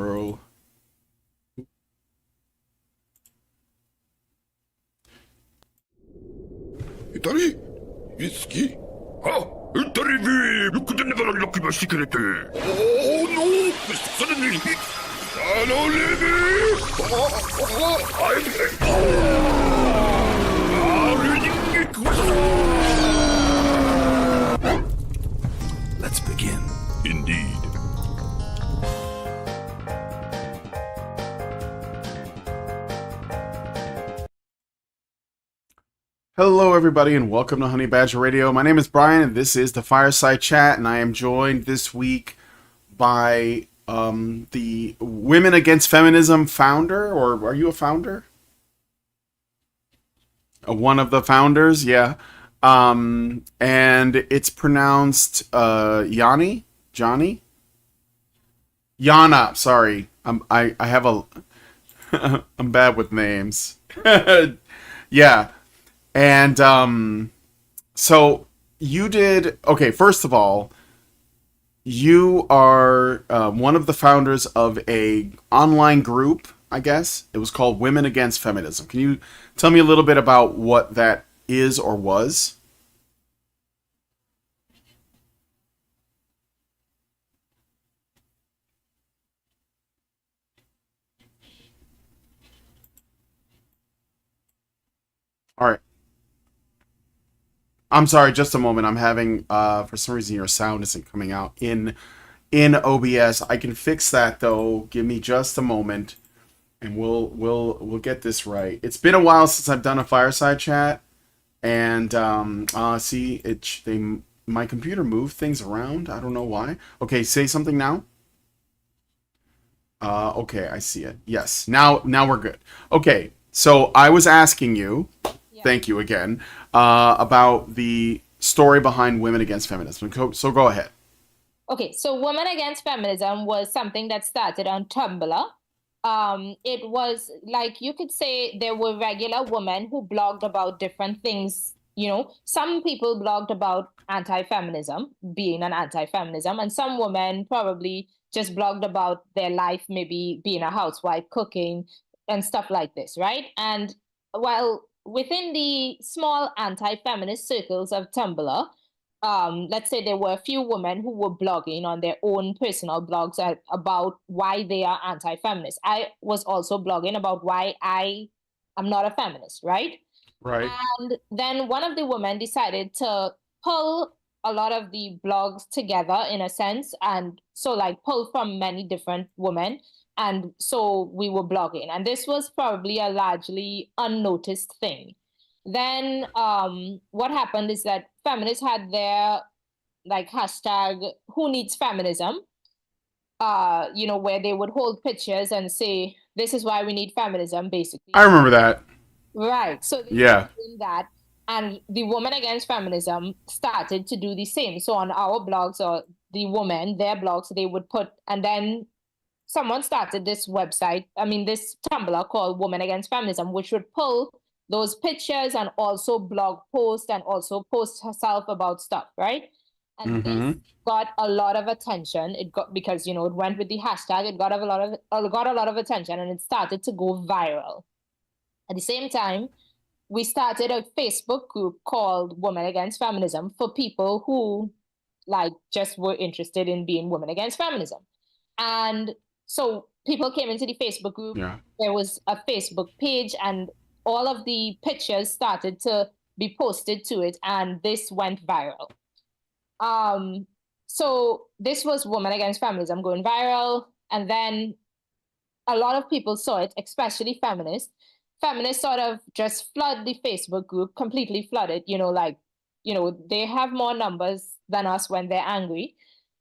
Bro. Italy? Whiskey? Ah, Italy! You could never unlock my secret. Oh no! Suddenly, I don't leave it! I'm reading it. Let's begin. Indeed. Hello, everybody, and welcome to Honey Badger Radio. My name is Brian, and this is the Fireside Chat, and I am joined this week by the Women Against Feminism founder, or are you a founder? One of the founders, yeah. And it's pronounced Yanni, Johnny, Yana. Sorry, I have a I'm bad with names. Yeah. And so you did okay. First of all, you are one of the founders of a online group. I guess it was called Women Against Feminism. Can you tell me a little bit about what that is or was? All right. I'm sorry. Just a moment. I'm having for some reason your sound isn't coming out in OBS. I can fix that though. Give me just a moment, and we'll get this right. It's been a while since I've done a fireside chat. And see my computer moved things around. I don't know why. Okay, say something now. Okay, I see it. Yes, now we're good. Okay, so I was asking you, Yeah. thank you again, about the story behind Women Against Feminism. So go ahead. Okay, so Women Against Feminism was something that started on Tumblr. It was like you could say there were regular women who blogged about different things. Some people blogged about anti-feminism, being an anti-feminism, and some women probably just blogged about their life, maybe being a housewife, cooking, and stuff like this, right? And while within the small anti-feminist circles of Tumblr, let's say there were a few women who were blogging on their own personal blogs about why they are anti-feminist. I was also blogging about why I am not a feminist, right? Right. And then one of the women decided to pull a lot of the blogs together in a sense, and so like pull from many different women. And so we were blogging, and this was probably a largely unnoticed thing. Then what happened is that feminists had their like hashtag who needs feminism, where they would hold pictures and say, this is why we need feminism, I basically. remember that. Right. So they Yeah. started doing that. And the Women Against Feminism started to do the same. So on our blogs or the women, their blogs, they would put, and then someone started this website, this Tumblr called Women Against Feminism, which would pull those pictures and also blog post and also post herself about stuff, right? And this Mm-hmm. got a lot of attention. It got because it went with the hashtag. It got a lot of attention, and it started to go viral. At the same time, we started a Facebook group called Women Against Feminism for people who like just were interested in being women against feminism. And so people came into the Facebook group. Yeah. There was a Facebook page, and all of the pictures started to be posted to it, and this went viral. Um, so this was Women Against Feminism going viral, and then a lot of people saw it, especially feminists. Feminists sort of just flood the Facebook group, completely flooded, they have more numbers than us when they're angry,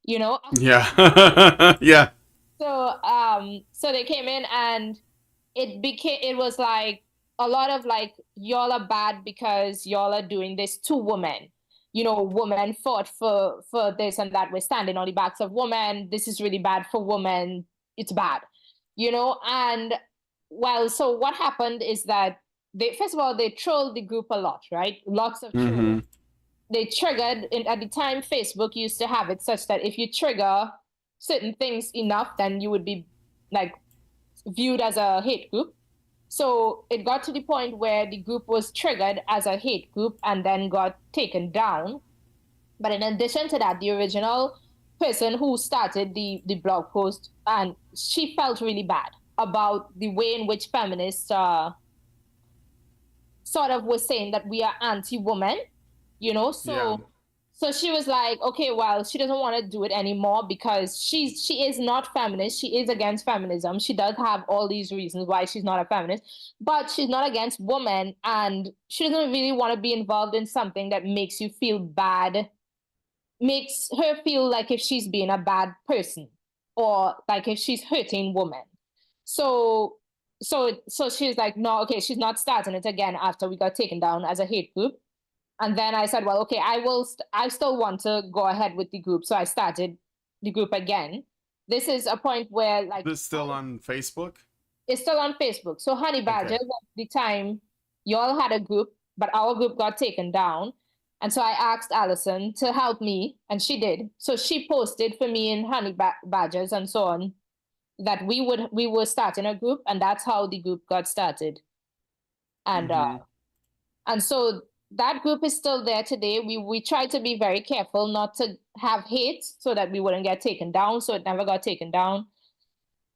you know. Yeah. Yeah. So they came in, and it was like a lot of like, y'all are bad because y'all are doing this to women. Women fought for this and that. We're standing on the backs of women. This is really bad for women. It's bad. And well, so what happened is that they first of all they trolled the group a lot, right? Lots of trolls. Mm-hmm. They triggered at the time Facebook used to have it such that if you trigger certain things enough, then you would be like viewed as a hate group. So it got to the point where the group was triggered as a hate group and then got taken down. But in addition to that, the original person who started the blog post, and she felt really bad about the way in which feminists sort of was saying that we are anti-woman, you know. Yeah. So she was like, okay, well, she doesn't want to do it anymore because she is not feminist. She is against feminism. She does have all these reasons why she's not a feminist, but she's not against women, and she doesn't really want to be involved in something that makes you feel bad, makes her feel like if she's being a bad person or like if she's hurting women. So so she's like, no, okay, she's not starting it again after we got taken down as a hate group. And then I said, well, okay, I still want to go ahead with the group. So I started the group again. This is a point where like This still on Facebook? it's still on Facebook. So Honey Badgers, Okay. at the time, y'all had a group, but our group got taken down. And so I asked Allison to help me, and she did. So she posted for me and Badgers and so on that we were starting a group, and that's how the group got started. And and so that group is still there today. We try to be very careful not to have hate so that we wouldn't get taken down. So it never got taken down.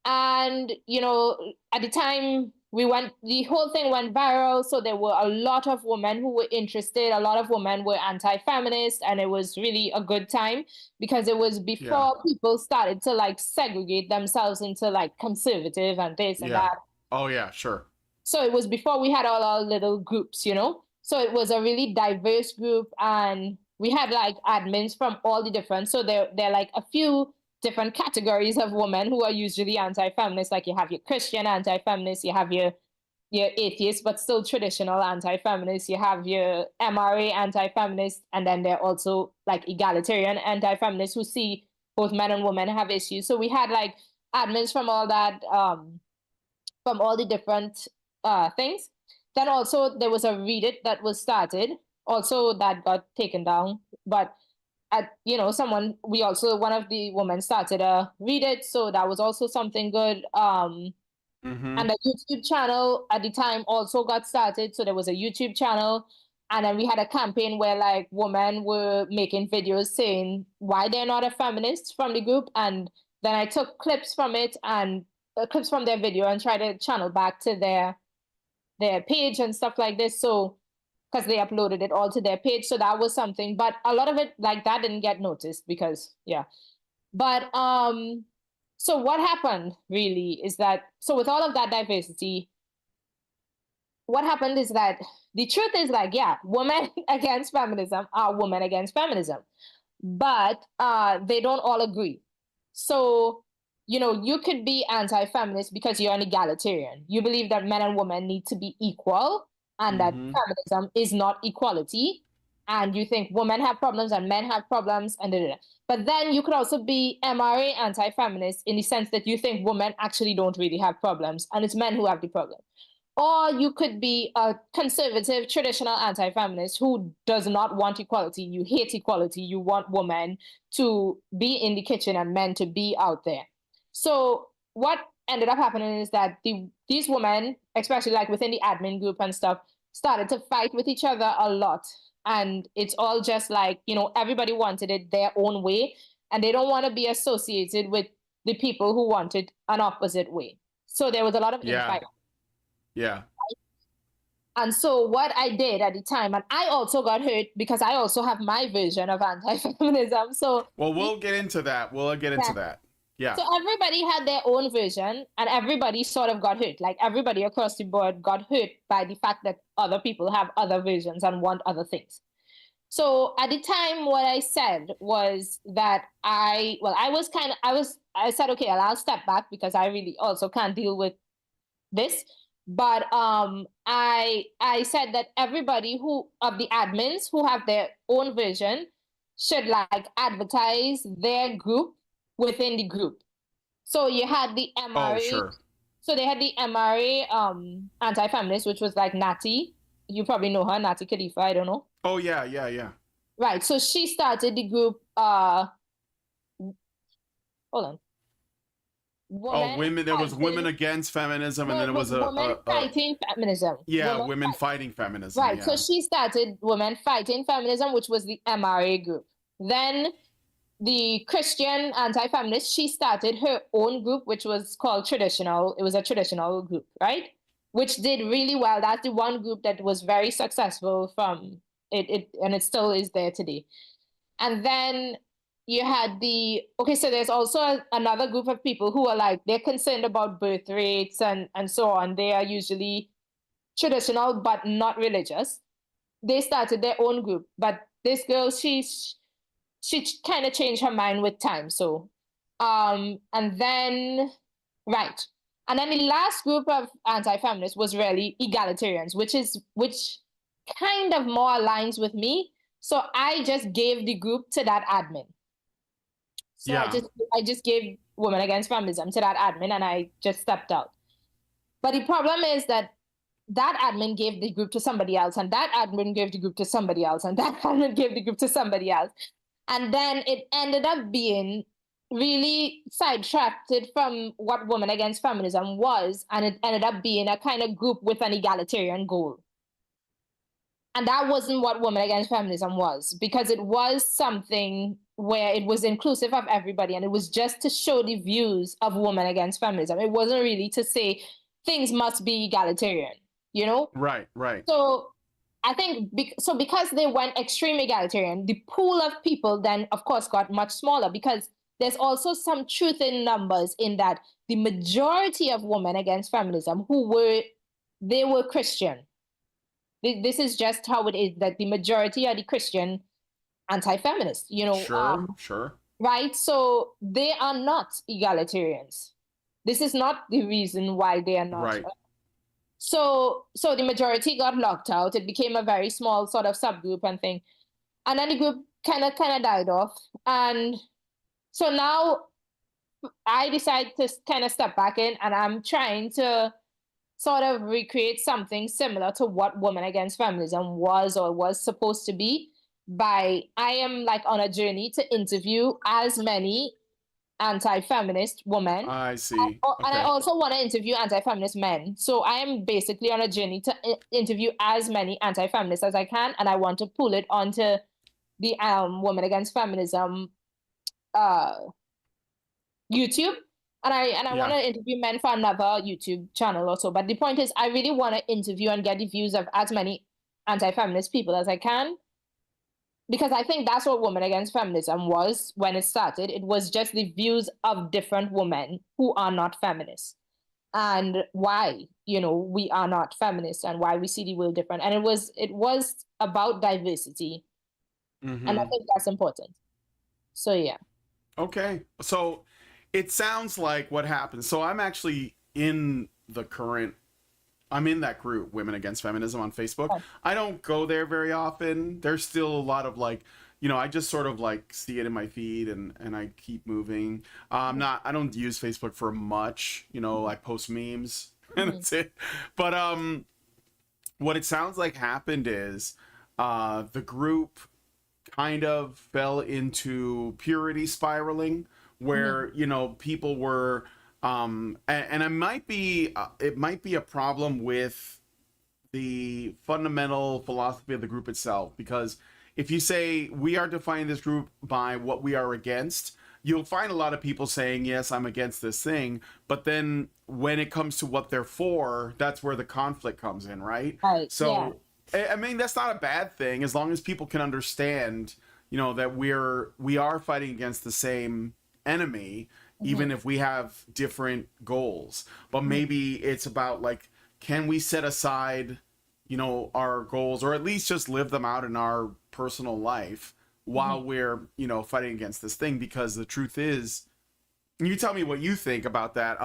And, you know, at the time the whole thing went viral. So there were a lot of women who were interested. A lot of women were anti-feminist. And it was really a good time because it was before people started to like segregate themselves into like conservative and this and that. Oh, yeah, sure. So it was before we had all our little groups, you know? So it was a really diverse group. And we had like admins from all the different, so there are like a few different categories of women who are usually anti-feminist. Like you have your Christian anti-feminist, you have your atheist but still traditional anti-feminist, you have your MRA anti-feminist, and then there are also like egalitarian anti-feminists who see both men and women have issues. So we had like admins from all that, from all the different things. Then also there was a Read It that was started, also that got taken down, but you know, one of the women started a Read It, so that was also something good. And the YouTube channel at the time also got started, so there was a YouTube channel, and then we had a campaign where like women were making videos saying why they're not a feminist from the group, and then I took clips from it and clips from their video and tried to channel back to their page and stuff like this. So because they uploaded it all to their page. So that was something. But a lot of it like that didn't get noticed because yeah. But so what happened really is that, so with all of that diversity, what happened is that the truth is like, yeah, women against feminism are women against feminism, but they don't all agree. So, you know, you could be anti-feminist because you're an egalitarian. You believe that men and women need to be equal and that feminism is not equality. And you think women have problems and men have problems and da, da, da. But then you could also be MRA anti-feminist in the sense that you think women actually don't really have problems and it's men who have the problem. Or you could be a conservative, traditional anti-feminist who does not want equality. You hate equality. You want women to be in the kitchen and men to be out there. So what ended up happening is that these women, especially like within the admin group and stuff, started to fight with each other a lot. And it's all just like, you know, everybody wanted it their own way. And they don't want to be associated with the people who wanted an opposite way. So there was a lot of infighting. Yeah. And so what I did at the time, and I also got hurt because I also have my version of anti-feminism. So well, we'll get into that. We'll get into that. Yeah. So everybody had their own version and everybody sort of got hurt. Like everybody across the board got hurt by the fact that other people have other versions and want other things. So at the time, what I said was that I said, okay, I'll step back because I really also can't deal with this. But I said that everybody who of the admins who have their own version should like advertise their group within the group. So you had the MRA. Oh, sure. So they had the MRA anti-feminist, which was like Natty. You probably know her, Natty Khalifa, I don't know. Oh yeah. Right. So she started the group hold on. Oh, Women women. There was Women fighting. Against Feminism, and No, then it it was was women fighting feminism. yeah, Women women fight. fighting feminism. Right. So Yeah. she started Women Fighting Feminism, which was the MRA group. Then the Christian anti-feminist, she started her own group, which was called Traditional. It was a traditional group, right? Which did really well. That's the one group that was very successful from it and it still is there today. And then you had so there's also another group of people who are like, they're concerned about birth rates and so on. They are usually traditional, but not religious. They started their own group, but this girl, she kind of changed her mind with time. So, and then, right. And then the last group of anti-feminists was really egalitarians, which kind of more aligns with me. So I just gave the group to that admin. So Yeah. I just gave Women Against Feminism to that admin and I just stepped out. But the problem is that that admin gave the group to somebody else, and that admin gave the group to somebody else, and that admin gave the group to somebody else. And then it ended up being really sidetracked from what Women Against Feminism was, and it ended up being a kind of group with an egalitarian goal. And that wasn't what Women Against Feminism was, because it was something where it was inclusive of everybody, and it was just to show the views of Women Against Feminism. It wasn't really to say things must be egalitarian, you know? Right. Right. So I think because they went extreme egalitarian, the pool of people then, of course, got much smaller because there's also some truth in numbers in that the majority of women against feminism they were Christian. This is just how it is that the majority are the Christian anti-feminists, Sure. Sure. right? So they are not egalitarians. This is not the reason why they are not. Right. So the majority got locked out. It became a very small sort of subgroup and thing. And then the group kind of died off. And so now I decided to kind of step back in and I'm trying to sort of recreate something similar to what Women Against Feminism was or was supposed to be I am like on a journey to interview as many anti-feminist women. I see. And I Okay. also want to interview anti-feminist men. So I am basically on a journey to interview as many anti-feminists as I can, and I want to pull it onto the Women Against Feminism uh, YouTube. And I want Yeah. to interview men for another YouTube channel also. But the point is, I really want to interview and get the views of as many anti-feminist people as I can, because I think that's what Women Against Feminism was when it started. It was just the views of different women who are not feminists and why, we are not feminists and why we see the world different. And it was about diversity. And I Mm-hmm. think that's important. So yeah. Okay. So it sounds like what happened. So I'm actually in the current I'm in that group, Women Against Feminism on Facebook. I don't go there very often. There's still a lot of like, I just sort of like see it in my feed and I keep moving. I don't use Facebook for much, I post memes and that's it. But what it sounds like happened is the group kind of fell into purity spiraling where people were and it might be a problem with the fundamental philosophy of the group itself, because if you say we are defining this group by what we are against, you'll find a lot of people saying, yes, I'm against this thing, but then when it comes to what they're for, that's where the conflict comes in, right? Right. Yeah. So I mean, that's not a bad thing as long as people can understand, that we are fighting against the same enemy, even if we have different goals. But maybe it's about like, can we set aside, our goals, or at least just live them out in our personal life while we're, fighting against this thing? Because the truth is, you tell me what you think about that.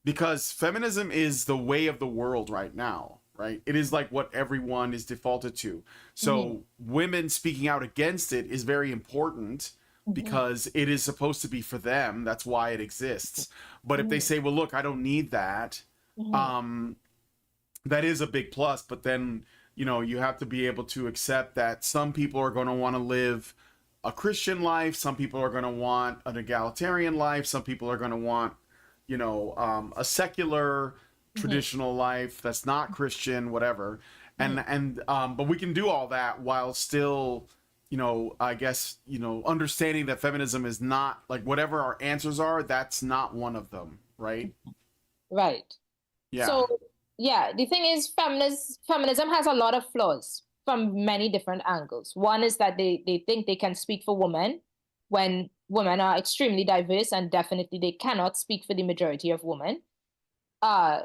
Because feminism is the way of the world right now, right? It is like what everyone is defaulted to. So women speaking out against it is very important because it is supposed to be for them. That's why it exists. But if they say, well, look, I don't need that, that is a big plus. But then, you have to be able to accept that some people are going to want to live a Christian life. Some people are going to want an egalitarian life. Some people are going to want, a secular traditional life that's not Christian, whatever. But we can do all that while still, I guess, understanding that feminism is not like whatever our answers are. That's not one of them, right? Right. Yeah. So, yeah, the thing is, feminism has a lot of flaws from many different angles. One is that they think they can speak for women when women are extremely diverse, and definitely they cannot speak for the majority of women. Uh,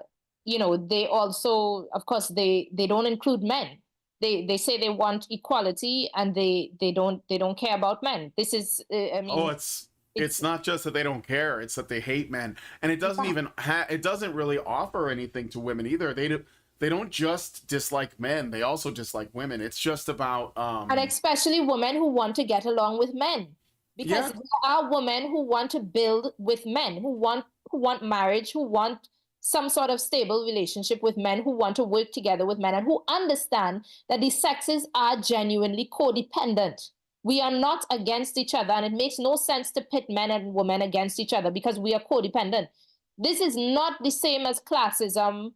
they also, of course, they don't include men. They say they want equality, and they don't care about men. This is, I Oh, mean, it's it's not just that they don't care; it's that they hate men, and it doesn't really offer anything to women either. They don't just dislike men; they also dislike women. It's just about and especially women who want to get along with men, because yeah, there are women who want to build with men, who want marriage, who want some sort of stable relationship with men, who want to work together with men, and who understand that the sexes are genuinely codependent. We are not against each other, and it makes no sense to pit men and women against each other because we are codependent. This is not the same as classism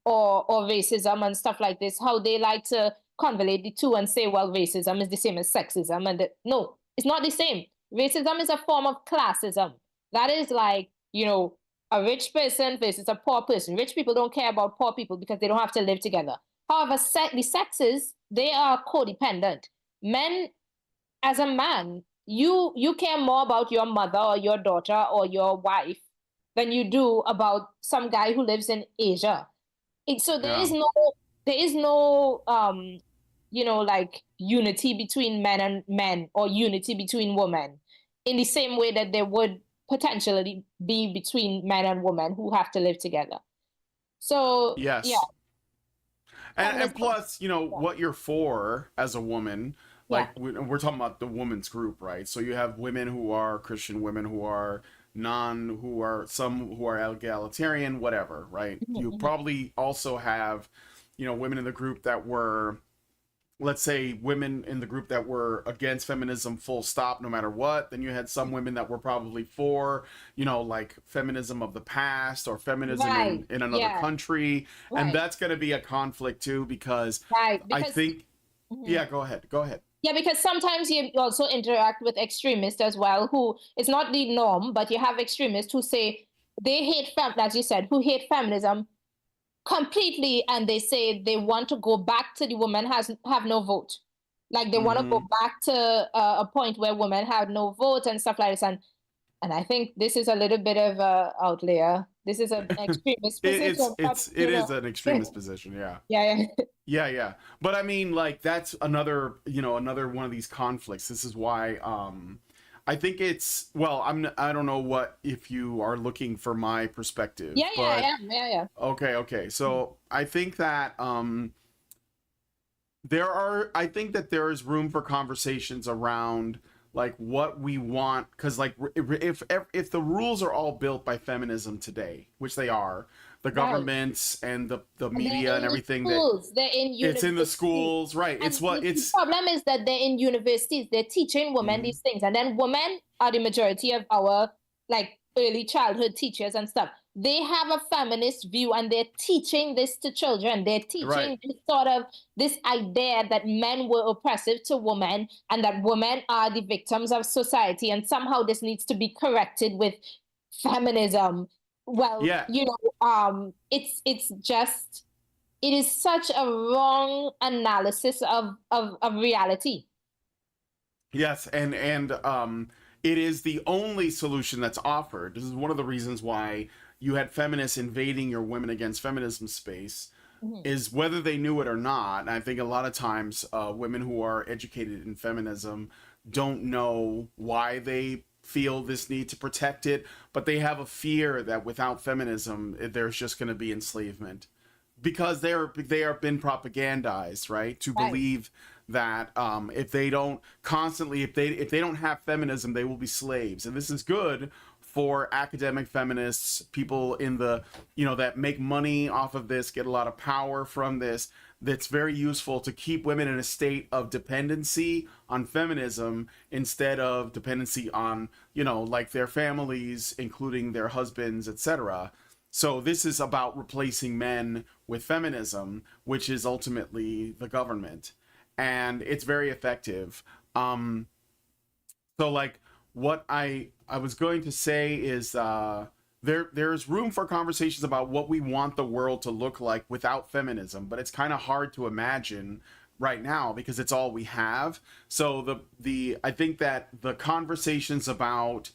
or racism and stuff like this, how they like to convolute the two and say, well, racism is the same as sexism. No, it's not the same. Racism is a form of classism. That is like, a rich person versus a poor person. Rich people don't care about poor people because they don't have to live together. However, the sexes, they are codependent. Men, as a man, you care more about your mother or your daughter or your wife than you do about some guy who lives in Asia. So yeah, there is no like unity between men and men or unity between women in the same way that there would potentially be between men and women who have to live together. So yeah, yes. And feminism. plus, what you're for as a woman, Yeah. like we're talking about the women's group, right? So you have women who are Christian, women who are some who are egalitarian, whatever, right? Mhm, You mhm. probably also have, women in the group that were, let's say, women in the group that were against feminism full stop no matter what. Then you had some women that were probably for, like feminism of the past or feminism Right. in another Yeah. country. And Right. that's going to be a conflict too, because Right. I Because think, mhm. yeah, go ahead. Yeah, because sometimes you also interact with extremists as well, who it's not the norm, but you have extremists who say they hate as you said, who hate feminism completely, and they say they want to go back to the women has have no vote. Like they want to go Hmm. back to a point where women have no vote and stuff like this. And I think this is a little bit of a outlier. This is an extremist position, but It is an extremist position. Yeah. yeah, yeah. Yeah, yeah. But I mean, like, that's another, another one of these conflicts. This is why I think it's, well, I don't know what if you are looking for my Yeah, perspective, yeah, I but am. Yeah, yeah. okay, okay. So, I think that I think that there is room for conversations around like what we want, because like if the rules are all built by feminism today, which they are, the Right. governments and the And they're media and in the everything, that schools, they're in it's in the universities. schools, right? And It's what the it's problem is that they're in universities, they're teaching women mhm. these things. And then women are the majority of our like early childhood teachers and stuff. They have a feminist view and they're teaching this to children. They're Right. teaching this idea that men were oppressive to women and that women are the victims of society. And somehow this needs to be corrected with feminism. Well, Yeah. it's just it is such a wrong analysis of reality. Yes, and it is the only solution that's offered. This is one of the reasons why you had feminists invading your women against feminism space, Mhm. is whether they knew it or not. And I think a lot of times women who are educated in feminism don't know why they feel this need to protect it, but they have a fear that without feminism, there's just going to be enslavement, because they are been propagandized, right, to Right. believe that if they don't constantly, if they don't have feminism, they will be slaves. And this is good for academic feminists, people in the, that make money off of this, get a lot of power from this. that's very useful to keep women in a state of dependency on feminism instead of dependency on, like their families, including their husbands, etc. So this is about replacing men with feminism, which is ultimately the government, and it's very effective. So like what I was going to say is there's room for conversations about what we want the world to look like without feminism, but it's kind of hard to imagine right now because it's all we have. So the I think that the conversations about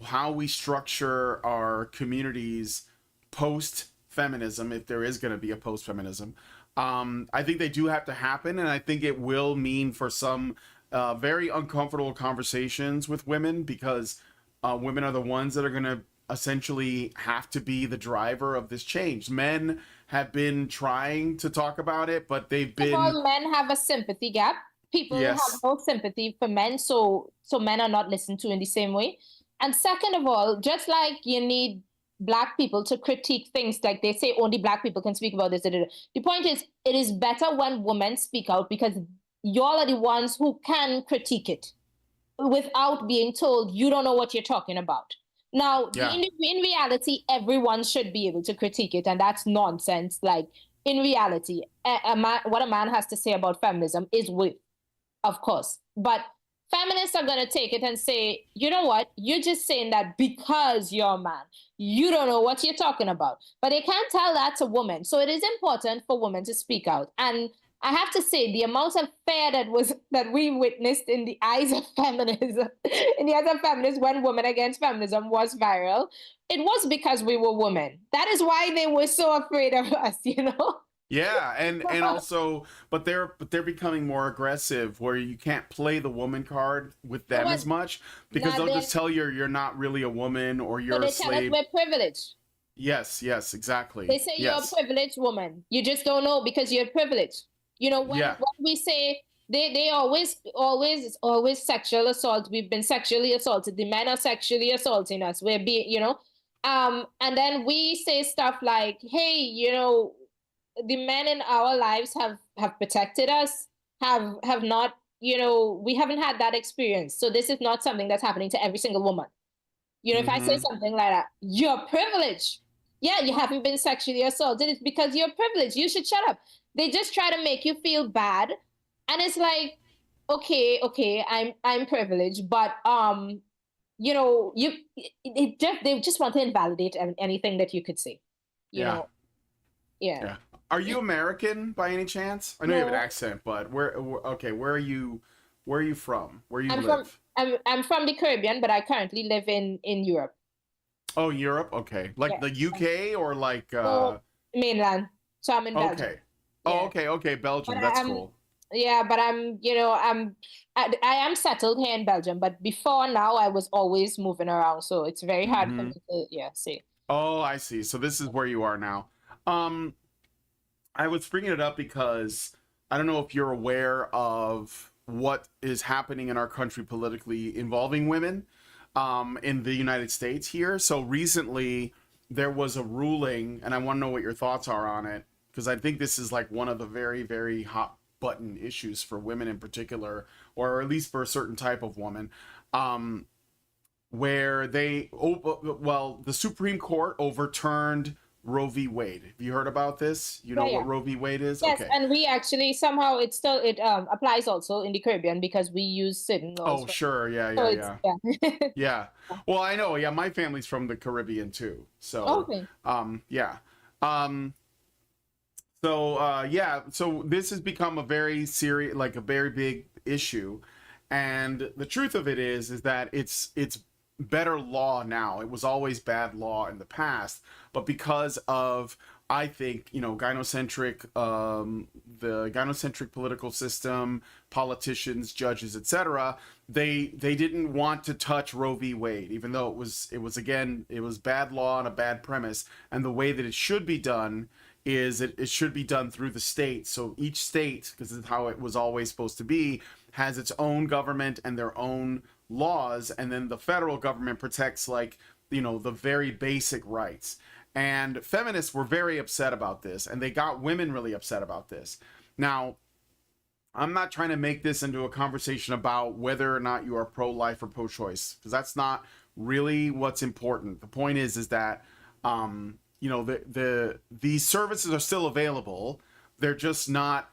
how we structure our communities post feminism, if there is going to be a post feminism, I think they do have to happen, and I think it will mean for some very uncomfortable conversations with women because women are the ones that are going to essentially have to be the driver of this change. Men have been trying to talk about it, but they've First of been all, men have a sympathy gap. People have yes, no sympathy for men, so men are not listened to in the same way. And second of all, just like you need black people to critique things, like they say only black people can speak about this. Da, da, da. The point is, it is better when women speak out because y'all are the ones who can critique it without being told you don't know what you're talking about. Now, yeah, in reality, everyone should be able to critique it, and that's nonsense. Like in reality, what a man has to say about feminism is with, of course, but feminists are going to take it and say, you know what, you're just saying that because you're a man, you don't know what you're talking about. But they can't tell that to women, so it is important for women to speak out. And I have to say, the amount of fear that we witnessed in the eyes of feminism, in the eyes of feminists, when Women Against Feminism was viral, it was because we were women. That is why they were so afraid of us, you know. yeah, and also, but they're becoming more aggressive, where you can't play the woman card with them as much because Now they'll they just tell you you're not really a woman or so you're a they tell us slave. we're privileged. Yes, yes, They exactly. say you're a Yes, privileged woman. You just don't know because you're privileged. You know, yeah, when we say they always sexual assault. We've been sexually assaulted. The men are sexually assaulting us. We're being, and then we say stuff like, hey, the men in our lives have protected us, have not, we haven't had that experience. So this is not something that's happening to every single woman. If I say mm-hmm, something like that, you're privileged. Yeah, you haven't been sexually assaulted. It's because you're privileged. You should shut up. They just try to make you feel bad. And it's like, okay, I'm privileged, but they just want to invalidate anything that you could say. You yeah, know, yeah. yeah. Are you American by any chance? I know you have an No, accent, but okay, where are you? Where are you from? Where you I'm from live? I'm from the Caribbean, but I currently live in Europe. Oh, Europe. Okay, like Yeah. the UK or like So mainland. So I'm in Belgium. okay. Oh, Yeah. okay, okay, But Belgium. That's I'm cool. yeah, but I am settled here in Belgium, but before now I was always moving around, so it's very hard for Mm-hmm. me to say. Oh, I see. So this is where you are now. Um, I was bringing it up because I don't know if you're aware of what is happening in our country politically involving women in the United States here. So recently there was a ruling, and I want to know what your thoughts are on it because I think this is like one of the very, very hot button issues for women in particular, or at least for a certain type of woman. Where the Supreme Court overturned Roe v. Wade. Have you heard about this? You Yeah, know what yeah. Roe v. Wade is? Yes, Okay. and we actually somehow it applies also in the Caribbean because we use certain laws Oh, for sure. Yeah, so yeah, it's yeah. yeah. Yeah. Well, I know. Yeah, my family's from the Caribbean too. So, Okay. yeah. Um, yeah. So this has become a very serious, like a very big issue, and the truth of it is that it's better law now. It was always bad law in the past, but because of I think the gynocentric political system, politicians, judges, etc. They didn't want to touch Roe v. Wade, even though it was bad law and a bad premise. And the way that it should be done is it should be done through the state. So each state, because this is how it was always supposed to be, has its own government and their own laws, and then the federal government protects the very basic rights. And feminists were very upset about this, and they got women really upset about this. Now, I'm not trying to make this into a conversation about whether or not you are pro-life or pro-choice, because that's not really what's important. The point is that these services are still available. They're just not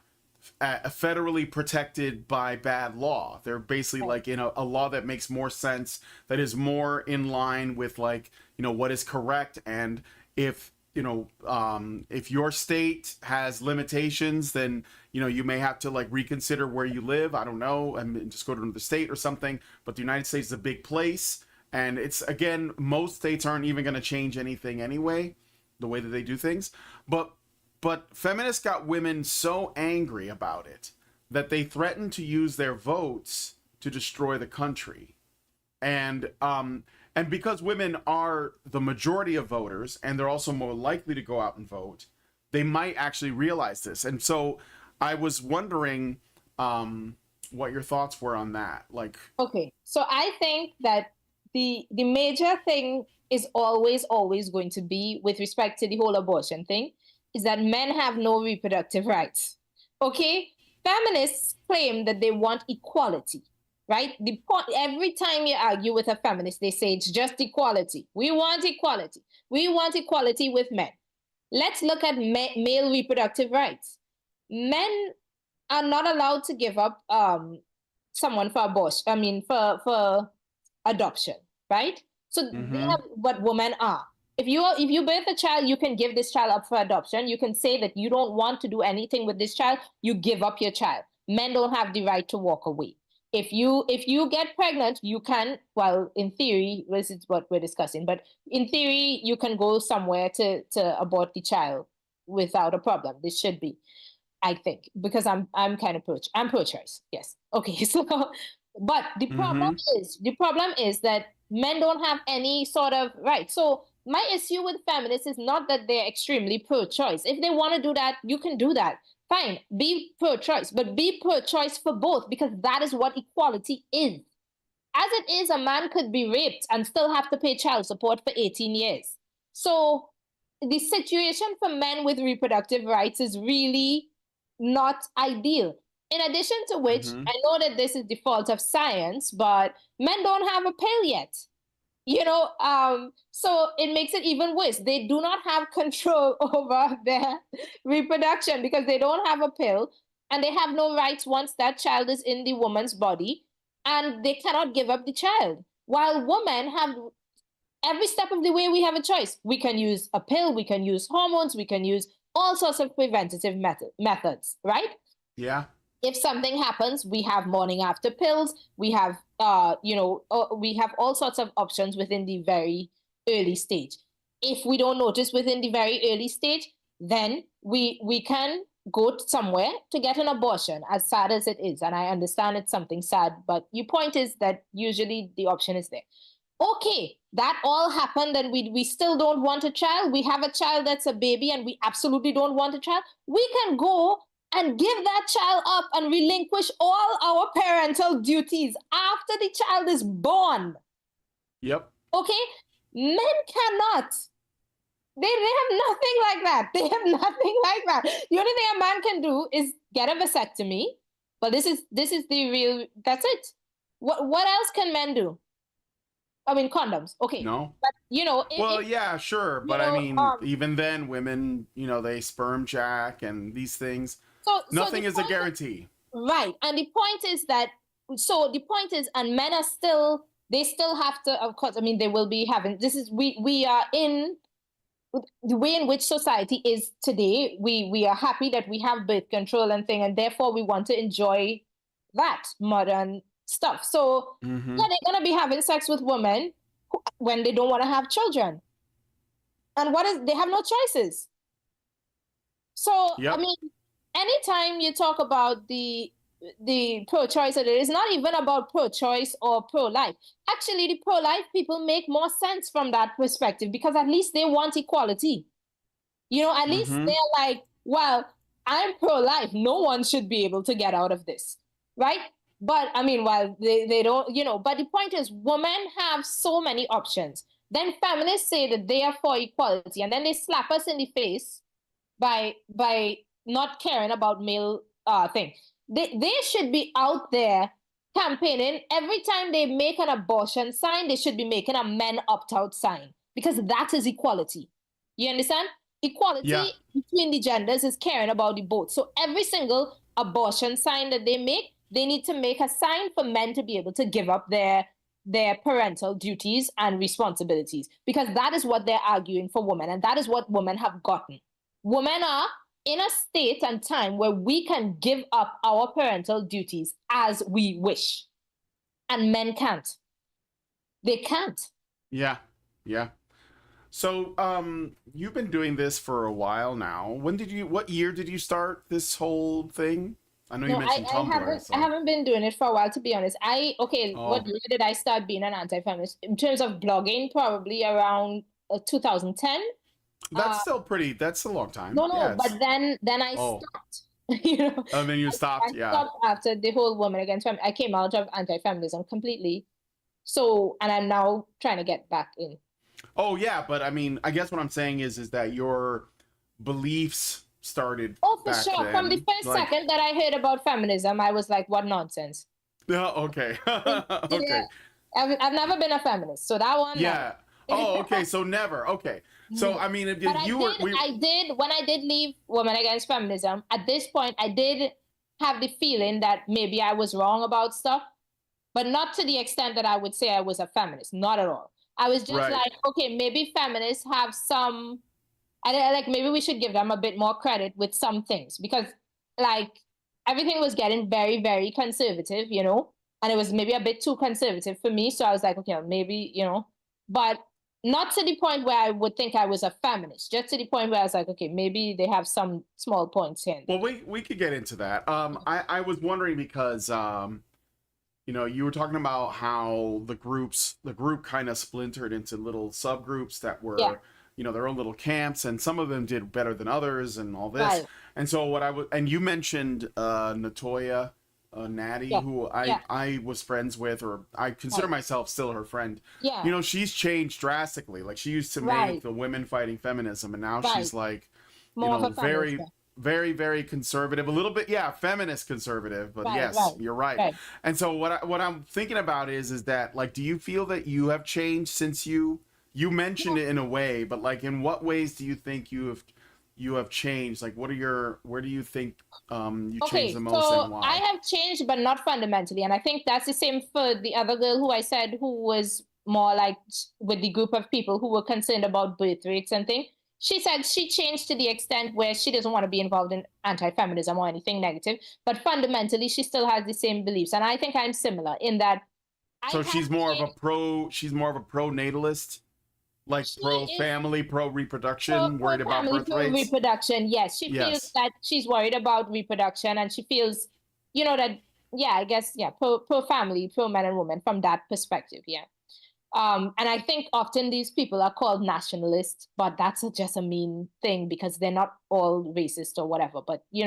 federally protected by bad law. They're basically like in a law that makes more sense, that is more in line with what is correct. And if your state has limitations, then you may have to reconsider where you live. I don't know, and just go to another state or something. But the United States is a big place, and it's, again, most states aren't even going to change anything anyway, the way that they do things. But feminists got women so angry about it that they threatened to use their votes to destroy the country. And because women are the majority of voters, and they're also more likely to go out and vote, they might actually realize this. And so I was wondering what your thoughts were on that. Okay, so I think that the major thing is always going to be, with respect to the whole abortion thing, is that men have no reproductive rights. Okay? Feminists claim that they want equality, right? Every time you argue with a feminist, they say it's just equality. We want equality. We want equality with men. Let's look at male reproductive rights. Men are not allowed to give up someone for abortion. I mean, for adoption, right? So they have what women are. If you birth a child, you can give this child up for adoption. You can say that you don't want to do anything with this child. You give up your child. Men don't have the right to walk away. If you get pregnant, you can, well, in theory, this is what we're discussing, but in theory, you can go somewhere to abort the child without a problem. This should be, I think, because I'm kind of I'm pro-choice. Yes. Okay. So, but the problem is that men don't have any sort of right. So my issue with feminists is not that they're extremely pro-choice. If they want to do that, you can do that. Fine, be pro-choice, but be pro-choice for both, because that is what equality is. As it is, a man could be raped and still have to pay child support for 18 years. So the situation for men with reproductive rights is really not ideal. In addition to which, I know that this is the fault of science, but men don't have a pill yet. So it makes it even worse. They do not have control over their reproduction because they don't have a pill, and they have no rights once that child is in the woman's body, and they cannot give up the child. While women have, every step of the way, we have a choice. We can use a pill, we can use hormones, we can use all sorts of preventative methods, right? Yeah. If something happens, we have morning after pills. We have, we have all sorts of options within the very early stage. If we don't notice within the very early stage, then we can go somewhere to get an abortion, as sad as it is. And I understand it's something sad, but your point is that usually the option is there. Okay, that all happened, and we still don't want a child. We have a child that's a baby, and we absolutely don't want a child. We can go and give that child up and relinquish all our parental duties after the child is born. Yep. Okay? Men cannot. They have nothing like that. They have nothing like that. The only thing a man can do is get a vasectomy. But this is the real, that's it. What else can men do? I mean, condoms. Okay. No. But, yeah, sure. But I mean, even then, women, they sperm jack and these things. Nothing is a guarantee. Right. And the point is and men are they still have to, of course, I mean, they will be having, we are in the way in which society is today. We are happy that we have birth control and thing, and therefore we want to enjoy that modern stuff. So yeah, they're going to be having sex with women when they don't want to have children. And they have no choices. So, yep. I mean, anytime you talk about the pro-choice, it is not even about pro-choice or pro-life. Actually, the pro-life people make more sense from that perspective, because at least they want equality. At least they're like, well, I'm pro-life. No one should be able to get out of this, right? But I mean, while they don't, but the point is, women have so many options. Then feminists say that they are for equality, and then they slap us in the face by not caring about male thing. They should be out there campaigning. Every time they make an abortion sign, they should be making a men opt out sign, because that is equality. You understand? Yeah. Equality between the genders is caring about the both. So every single abortion sign that they make, they need to make a sign for men to be able to give up their parental duties and responsibilities, because that is what they're arguing for women, and that is what women have gotten. Women are in a state and time where we can give up our parental duties as we wish, and men can't. They can't. Yeah. Yeah. So, you've been doing this for a while now. What year did you start this whole thing? I know you No, mentioned I Tumblr. haven't I So, haven't been doing it for a while, to be honest. What oh, year did I start being an anti-feminist? In terms of blogging, probably around 2010. that's still pretty. That's a long time. No, Yeah. no, but It's then I oh, stopped. You know, and then you I stopped. Yeah. stopped after the whole woman against feminism. I came out of anti-feminism completely. So, and I'm now trying to get back in. Oh, yeah. But I mean, I guess what I'm saying is that your beliefs started Oh, for back sure. From the then. first Like, second that I heard about feminism, I was like, what nonsense. yeah. Okay. Yeah. Okay. I've never been a feminist. So that one, never. Yeah. Oh, okay. So never. Okay. So I mean, if But you were, when I did leave Women Against Feminism, at this point, I did have the feeling that maybe I was wrong about stuff, but not to the extent that I would say I was a feminist. Not at all. I was just right. like, okay, maybe feminists have some, like maybe we should give them a bit more credit with some things, because like everything was getting very, very conservative, and it was maybe a bit too conservative for me. So I was like, okay, maybe, but not to the point where I would think I was a feminist, just to the point where I was like, okay, maybe they have some small points here and there. Well, we could get into that. I was wondering because you were talking about how the group kind of splintered into little subgroups that Yeah, were, their own little camps, and some of them did better than others, and all this. right. And so and you mentioned Natoya. Natty, Yeah, who I, yeah, I was friends with, or I consider right. myself still her friend. Yeah, She's changed drastically. Like, she used to make right, the women fighting feminism, and now right. she's like, More of a feminist. very, very, very conservative. A little bit, yeah, feminist conservative. But Right, yes, right, you're right. right. And so what I'm thinking about is that, like, do you feel that you have changed since you mentioned it in a way, but like, in what ways do you think you have changed? Like, where do you think you changed Okay, the most, and so I why? have changed, but not fundamentally. And I think that's the same for the other girl who I said who was more like with the group of people who were concerned about birth rates and things. She said she changed to the extent where she doesn't want to be involved in anti-feminism or anything negative, but fundamentally she still has the same beliefs. And I think I'm similar in that I So have changed. she's more of a pro natalist, like She pro is family, pro reproduction, worried pro about family, birth pro rates. reproduction. Yes, she feels Yes. that she's worried about reproduction, and she feels, that yeah, I guess yeah, pro family, pro man and woman from that perspective. Yeah. And I think often these people are called nationalists, but that's just a mean thing because they're not all racist or whatever. But They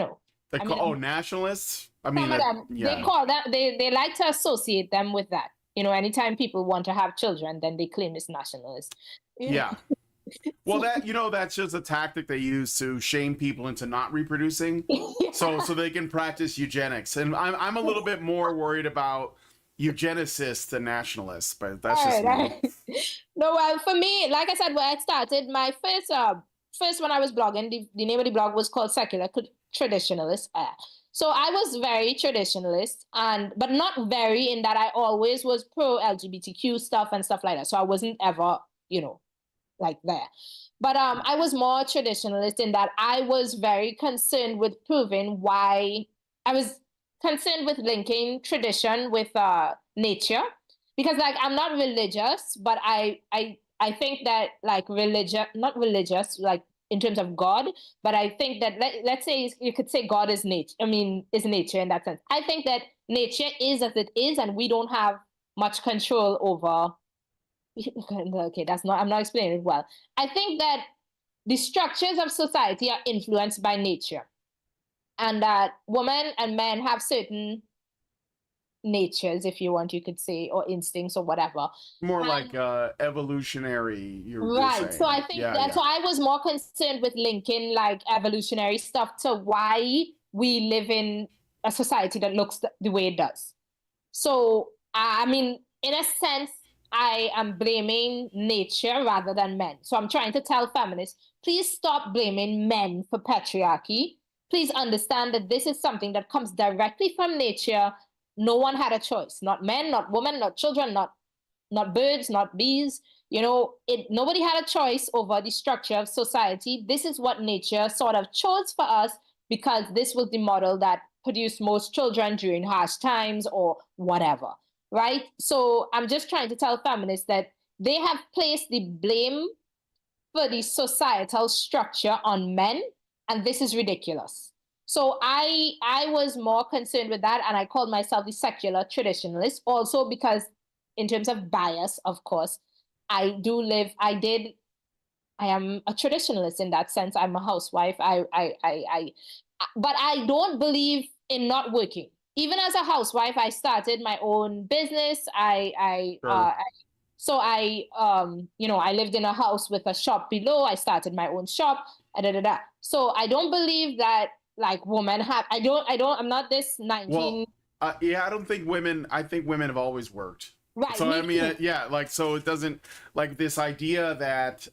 I call, mean, nationalists. I mean some of that. them they Yeah. call that they like to associate them with that. Anytime people want to have children, then they claim it's nationalist. Yeah. Well, that's just a tactic they use to shame people into not reproducing, so they can practice eugenics. And I'm a little bit more worried about eugenicists than nationalists, but that's All just right, all me. right. No, well, for me, like I said, when I started, my first when I was blogging, the name of the blog was called Secular Traditionalist. So I was very traditionalist, but not very in that I always was pro LGBTQ stuff and stuff like that. So I wasn't ever, like there. But I was more traditionalist in that I was very concerned with proving why I was concerned with linking tradition with nature, because like I'm not religious, but I think that like religion, not religious like in terms of God, but I think that let's say you could say God is nature. I mean, is nature in that sense. I think that nature is as it is, and we don't have much control over. Okay, I'm not explaining it well. I think that the structures of society are influenced by nature, and that women and men have certain natures, if you want, you could say, or instincts or whatever. More like And evolutionary. You're right. So I saying, think yeah, that's yeah. why I was more concerned with linking like evolutionary stuff to why we live in a society that looks the way it does. So, I mean, in a sense, I am blaming nature rather than men. So I'm trying to tell feminists, please stop blaming men for patriarchy. Please understand that this is something that comes directly from nature. No one had a choice. Not men, not women, not children, not birds, not bees. You know, nobody had a choice over the structure of society. This is what nature sort of chose for us because this was the model that produced most children during harsh times or whatever, right? So I'm just trying to tell feminists that they have placed the blame for the societal structure on men, and this is ridiculous. So I was more concerned with that, and I called myself the secular traditionalist, also because in terms of bias, of course, I am a traditionalist in that sense. I'm a housewife. But I don't believe in not working. Even as a housewife, I started my own business. Sure. So I lived in a house with a shop below. I started my own shop. Da, da, da. So I don't believe that like women have. I'm not this 19. Well, yeah, I don't think women. I think women have always worked. Right, So I me mean, too. yeah, like so it doesn't like this idea that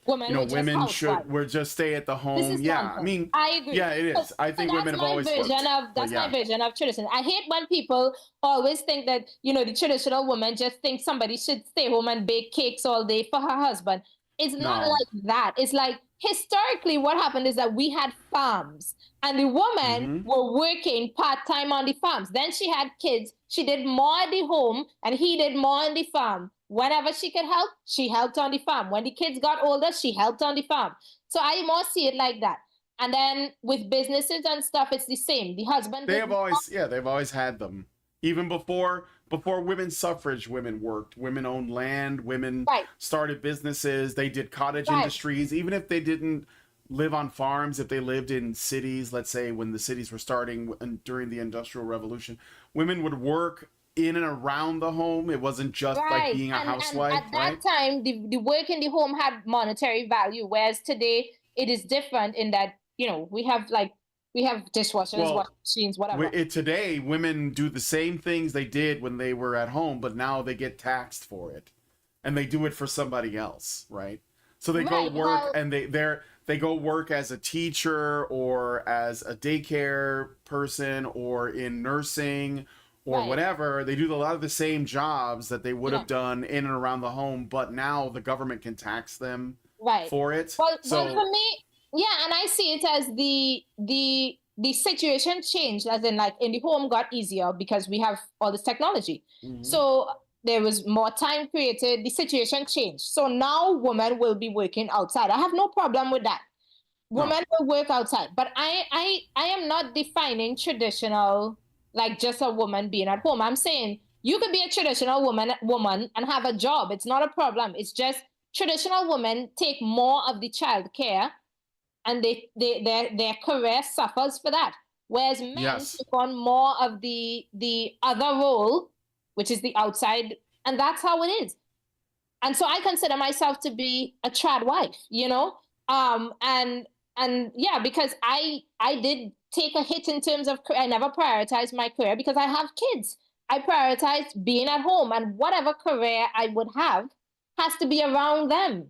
Women were just women housewives. we're just stay at the This home. is Yeah, I nonsense. mean, I agree. yeah, it So, is. I so think women have always worked. But that's my yeah, version of tradition. I hate when people always think that, the traditional woman just thinks somebody should stay home and bake cakes all day for her husband. It's not no. like that. It's like historically what happened is that we had farms and the women Mm-hmm. were working part-time on the farms. Then she had kids. She did more at the home and he did more on the farm. Whenever she could help, she helped on the farm. When the kids got older, she helped on the farm. So I more see it like that. And then with businesses and stuff, it's the same. The husband They did have more. always, yeah, they've always had them. Even before women's suffrage, women worked. Women owned land. Women Right, started businesses. They did cottage right, industries. Even if they didn't live on farms, if they lived in cities, let's say when the cities were starting during the Industrial Revolution, women would work in and around the home. It wasn't just like right. being a And housewife, at that right? time, the work in the home had monetary value, whereas today it is different in that, we have dishwashers, washing Well, machines, whatever. today women do the same things they did when they were at home, but now they get taxed for it, and they do it for somebody else, right? So they go Right. work Well, and they go work as a teacher or as a daycare person or in nursing or right. whatever. They do a lot of the same jobs that they would Yeah. have done in and around the home, but now the government can tax them Right. for it. Well, So for me, yeah, and I see it as the situation changed, as in like in the home got easier because we have all this technology. mhm. So there was more time created. The situation changed. So now women will be working outside. I have no problem with that. No, Women will work outside, but I am not defining traditional like just a woman being at home. I'm saying you could be a traditional woman and have a job. It's not a problem. It's just traditional women take more of the child care and their career suffers for that. Whereas men yes, take on more of the other role, which is the outside, and that's how it is. And so I consider myself to be a trad wife, um, and and yeah, because I did take a hit in terms of I never prioritized my career because I have kids. I prioritized being at home, and whatever career I would have has to be around them,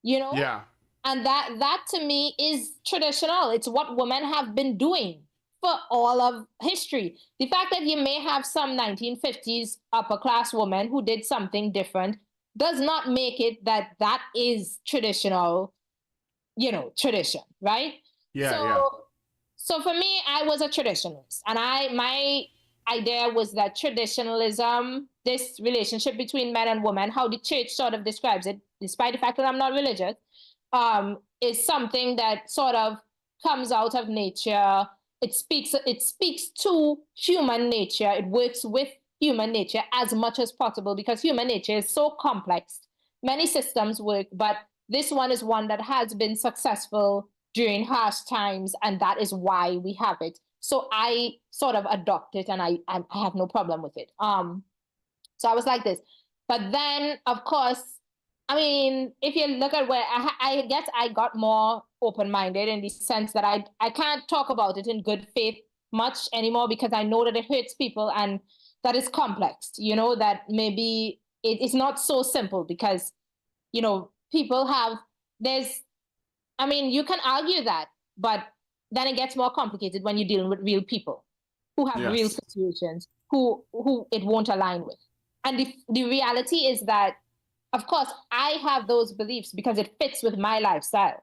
you know. yeah, And that to me is traditional. It's what women have been doing for all of history. The fact that you may have some 1950s upper class woman who did something different does not make it that that is traditional, tradition, right? yeah, So yeah. so for me, I was a traditionalist, and my idea was that traditionalism, this relationship between men and women, how the church sort of describes it, despite the fact that I'm not religious, is something that sort of comes out of nature. It speaks to human nature. It works with human nature as much as possible because human nature is so complex. Many systems work, but this one is one that has been successful during harsh times, and that is why we have it. So I sort of adopt it, and I have no problem with it. So I was like this, but then of course, I mean, if you look at where I guess I got more open-minded in the sense that I can't talk about it in good faith much anymore because I know that it hurts people and that it's complex, that maybe it's not so simple because, people have, you can argue that, but then it gets more complicated when you're dealing with real people who have real Yes. situations, who it won't align with. And the reality is that, of course, I have those beliefs because it fits with my lifestyle.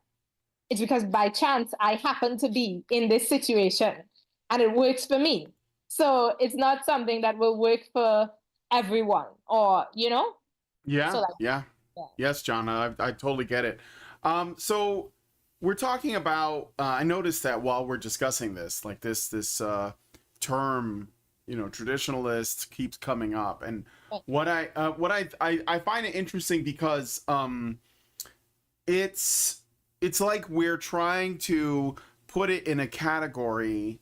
It's because by chance I happen to be in this situation and it works for me. So it's not something that will work for everyone or. Yeah, So like, yeah. yeah. Yes, John, I totally get it. So we're talking about. I noticed that while we're discussing this, like this term, traditionalist keeps coming up, and what I find it interesting because it's it's like we're trying to put it in a category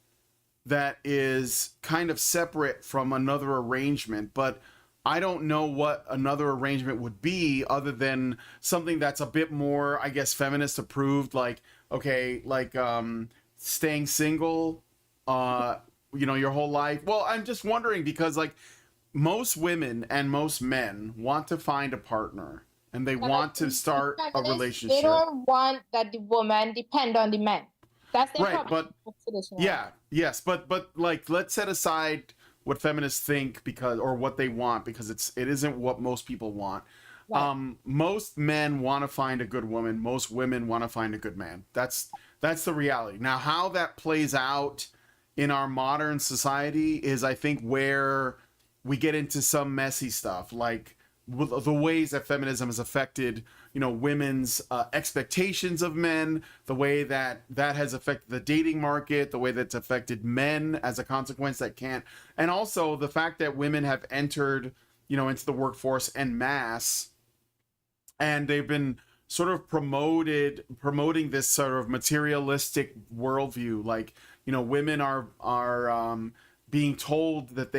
that is kind of separate from another arrangement, but I don't know what another arrangement would be other than something that's a bit more, I guess, feminist approved, like okay, like staying single, uh, your whole life. Well, I'm just wondering because like most women and most men want to find a partner and they But I want to think the start a feminists, they relationship. don't want that the woman depend on the man. That's their Right, problem but with traditional. yeah, yes, but like let's set aside what feminists think because or what they want because it isn't what most people want. Right. Most men want to find a good woman. Most women want to find a good man. That's the reality. Now, how that plays out in our modern society is, I think, where we get into some messy stuff, like the ways that feminism has affected, women's expectations of men, the way that that has affected the dating market, the way that's affected men as a consequence that can't, and also the fact that women have entered, into the workforce en masse and they've been sort of promoting this sort of materialistic worldview like women are being told that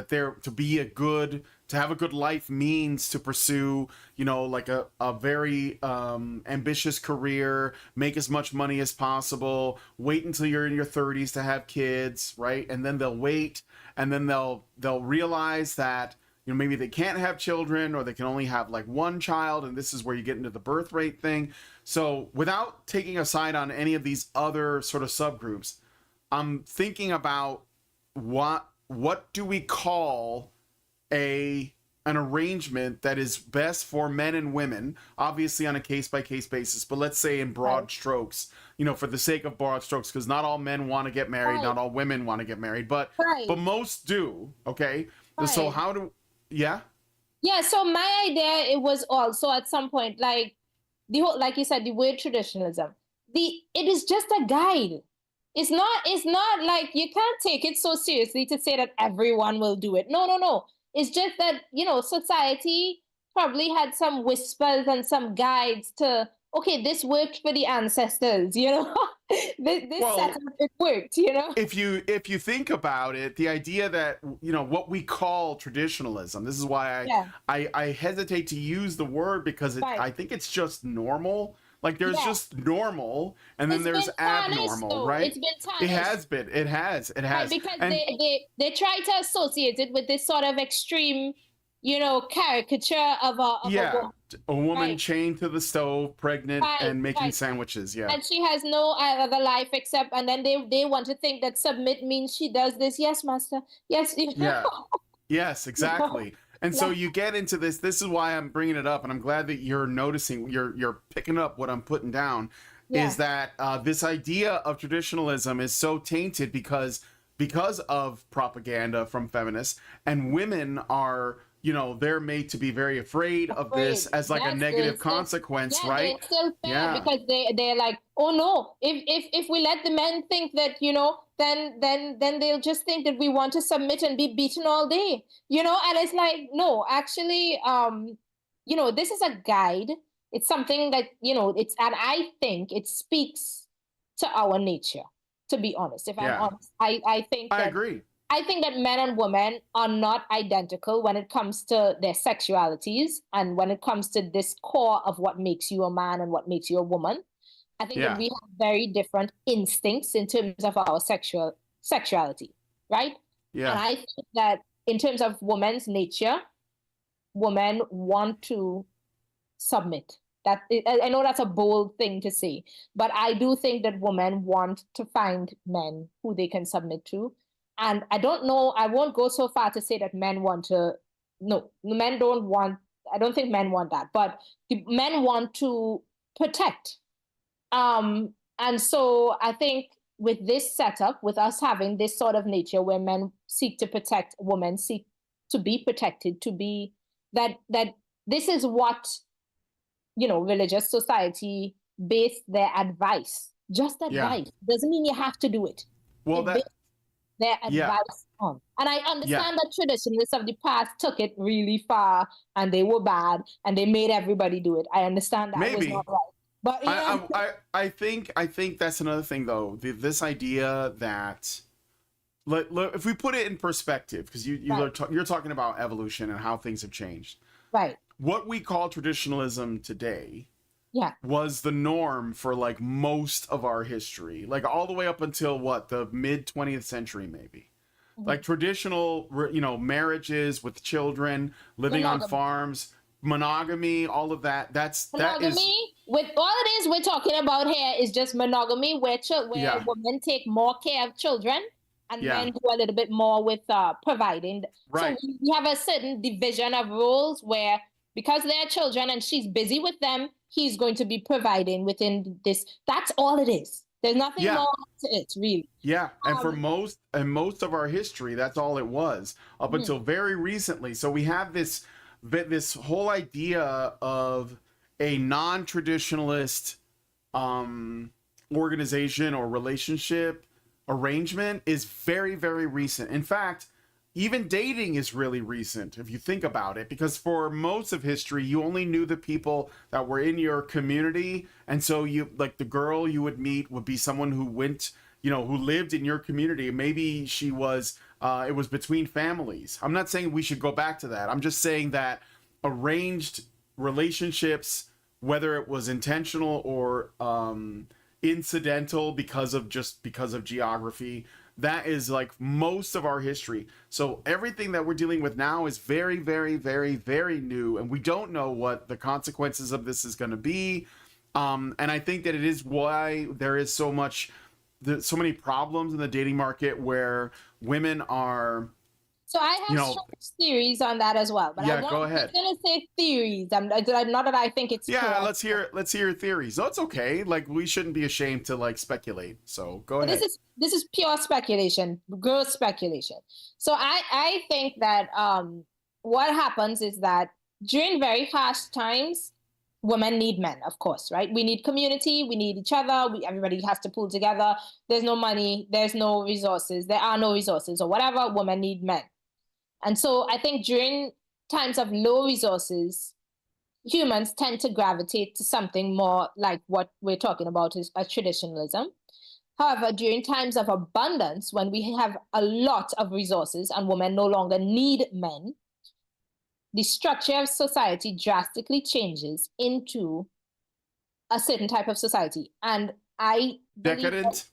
they're to be a good to have a good life means to pursue like a very ambitious career, make as much money as possible, wait until you're in your 30s to have kids, right? And then they'll wait and then they'll realize that maybe they can't have children or they can only have like one child, and this is where you get into the birth rate thing. So without taking a side on any of these other sort of subgroups, I'm thinking about what do we call a an arrangement that is best for men and women, obviously on a case by case basis, but let's say in broad Right. strokes, for the sake of broad strokes, because not all men want to get married, Right. not all women want to get married, but Right. most do. Okay, so Right. how do yeah. Yeah, so my idea it was also at some point like the whole like you said the word traditionalism. It is just a guide. It's not like you can't take it so seriously to say that everyone will do it. No, no, no. It's just that, society probably had some whispers and some guides to okay, this worked for the ancestors. This Well, setup it worked. if you think about it, the idea that what we call traditionalism. This is why Yeah. I hesitate to use the word because Right. I think it's just normal. Like there's Yeah. just normal, and then It's there's been tarnished abnormal, though. It's right? been It tarnished. has been. It has. It Right, has. because And they try to associate it with this sort of extreme, caricature of a yeah, woman. a woman Right, chained to the stove, pregnant, right, and making right. sandwiches. Yeah. And she has no other life except, and then they want to think that submit means she does this. Yes, master. Yes, Yeah. Yes, you know, exactly. And so like, you get into this. This is why I'm bringing it up, and I'm glad that you're noticing. You're picking up what I'm putting down. Is yeah, that this idea of traditionalism is so tainted because of propaganda from feminists, and women are they're made to be very afraid of this afraid. as like a Yes, they negative still, consequence, yeah, they right? still fair Yeah, because they're like, oh no, if we let the men think that, then they'll just think that we want to submit and be beaten all day. And it's like, no, actually, this is a guide. It's something that, and I think it speaks to our nature, to be honest. If I'm yeah, honest, I agree. I think that men and women are not identical when it comes to their sexualities and when it comes to this core of what makes you a man and what makes you a woman. I think that Yeah. we have very different instincts in terms of our sexuality, right? And Yeah. I think that in terms of women's nature, women want to submit. I know that's a bold thing to say, but I do think that women want to find men who they can submit to. And I don't know, I won't go so far to say that men want to, no, men don't want, I don't think men want that, but the men want to protect. And so I think with this setup, with us having this sort of nature where men seek to protect, women seek to be protected, to be that this is what religious society base their advice. Just Yeah. advice doesn't mean you have to do it. Well, It base that, their yeah. advice on. And I Yeah. understand that traditionalists of the past took it really far and they were bad and they made everybody do it. I understand that was not Maybe. right. But yeah, I think that's another thing though. This idea that if we put it in perspective, because right, you're talking about evolution and how things have changed. right. What we call traditionalism today Yeah. was the norm for like most of our history, like all the way up until what, the mid 20th century maybe. Like Mhm. traditional, marriages with children, living on Monogamy. farms, monogamy, all of that. That is, Monogamy, with all it is we're talking about here is just monogamy, where where yeah, women take more care of children and men yeah, do a little bit more with providing. So right, we have a certain division of roles where because they're children and she's busy with them, he's going to be providing within this. That's all it is. There's nothing yeah. more to it, really. Yeah, and for Um, most of our history, that's all it was up mhm. until very recently. So we have this whole idea of a non-traditionalist organization or relationship arrangement is very, very recent. In fact, even dating is really recent if you think about it, because for most of history, you only knew the people that were in your community. And so you, like, the girl you would meet would be someone who who lived in your community. Maybe she was, it was between families. I'm not saying we should go back to that. I'm just saying that arranged relationships, whether it was intentional or incidental because of geography, that is like most of our history. So everything that we're dealing with now is very, very, very, very new, and we don't know what the consequences of this is going to be. And I think that it is why there is so many problems in the dating market where women are, So I you have know, strong theories on that as well, but yeah. Go I'm just ahead. gonna say theories. I'm not that I think it's Yeah, correct. let's hear your theories. No, it's okay. Like we shouldn't be ashamed to like speculate. So go But ahead. this is pure speculation, gross speculation. So I think that what happens is that during very harsh times, women need men, of course, right? We need community, we need each other. Everybody has to pull together. There's no money, there's no resources, there are no resources, or whatever. Women need men, and so I think during times of low resources, humans tend to gravitate to something more like what we're talking about is a traditionalism. However, during times of abundance, when we have a lot of resources and women no longer need men, the structure of society drastically changes into a certain type of society. And I believe that, Decadent.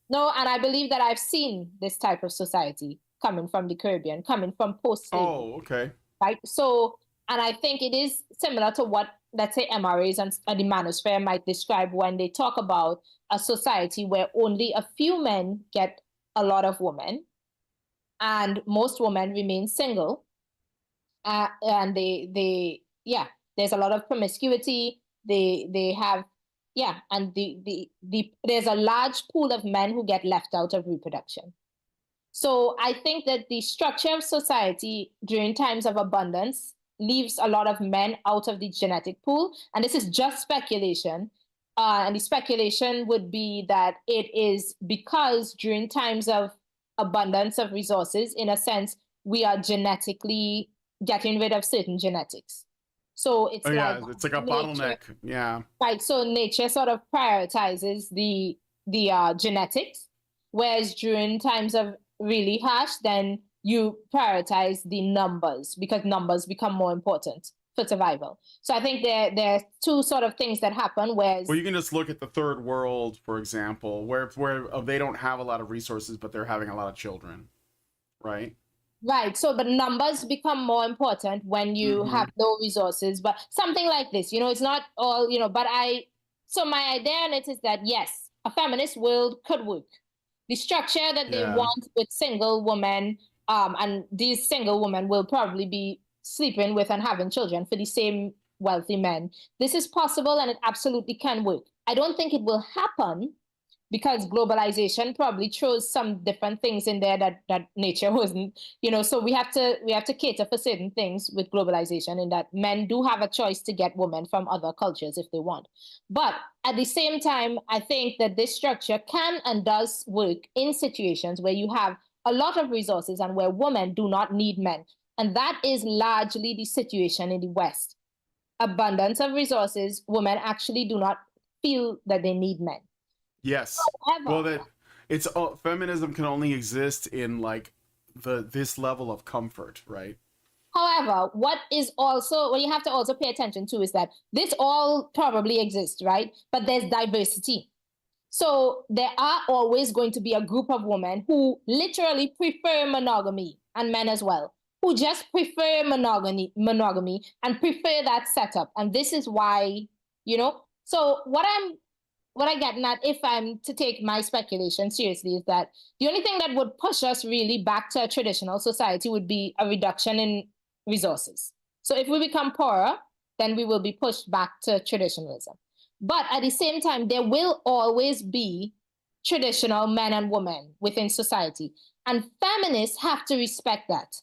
no, and I believe that I've seen this type of society coming from the Caribbean, coming from post slavery, Oh, okay. right? So, and I think it is similar to what, let's say, MRAs and the manosphere might describe when they talk about a society where only a few men get a lot of women and most women remain single. And yeah, there's a lot of promiscuity. They have, yeah, and there's a large pool of men who get left out of reproduction. So I think that the structure of society during times of abundance leaves a lot of men out of the genetic pool. And this is just speculation. And the speculation would be that it is because during times of abundance of resources, in a sense, we are genetically getting rid of certain genetics. So Oh it's like yeah, it's like a nature, bottleneck. Yeah. right? So nature sort of prioritizes the genetics, whereas during times of really harsh, then you prioritize the numbers because numbers become more important for survival. So I think there are two sort of things that happen. Whereas, Well, you can just look at the third world, for example, where they don't have a lot of resources, but they're having a lot of children, right? right. So, but numbers become more important when you have no resources. But something like this, it's not all, so my idea on it is that yes, a feminist world could work. The structure that they Yeah. want with single women, and these single women will probably be sleeping with and having children for the same wealthy men. This is possible and it absolutely can work. I don't think it will happen because globalization probably throws some different things in there that nature wasn't, so we have to cater for certain things with globalization, in that men do have a choice to get women from other cultures if they want. But at the same time, I think that this structure can and does work in situations where you have a lot of resources and where women do not need men. And that is largely the situation in the West. Abundance of resources, women actually do not feel that they need men. Yes. Well, However, that it's feminism can only exist in like this level of comfort, right? However, what you have to also pay attention to is that this all probably exists, right? But there's diversity. So there are always going to be a group of women who literally prefer monogamy, and men as well, who just prefer monogamy and prefer that setup. And this is why, so what I get at, if I'm to take my speculation seriously, is that the only thing that would push us really back to a traditional society would be a reduction in resources. So if we become poorer, then we will be pushed back to traditionalism. But at the same time, there will always be traditional men and women within society. And feminists have to respect that.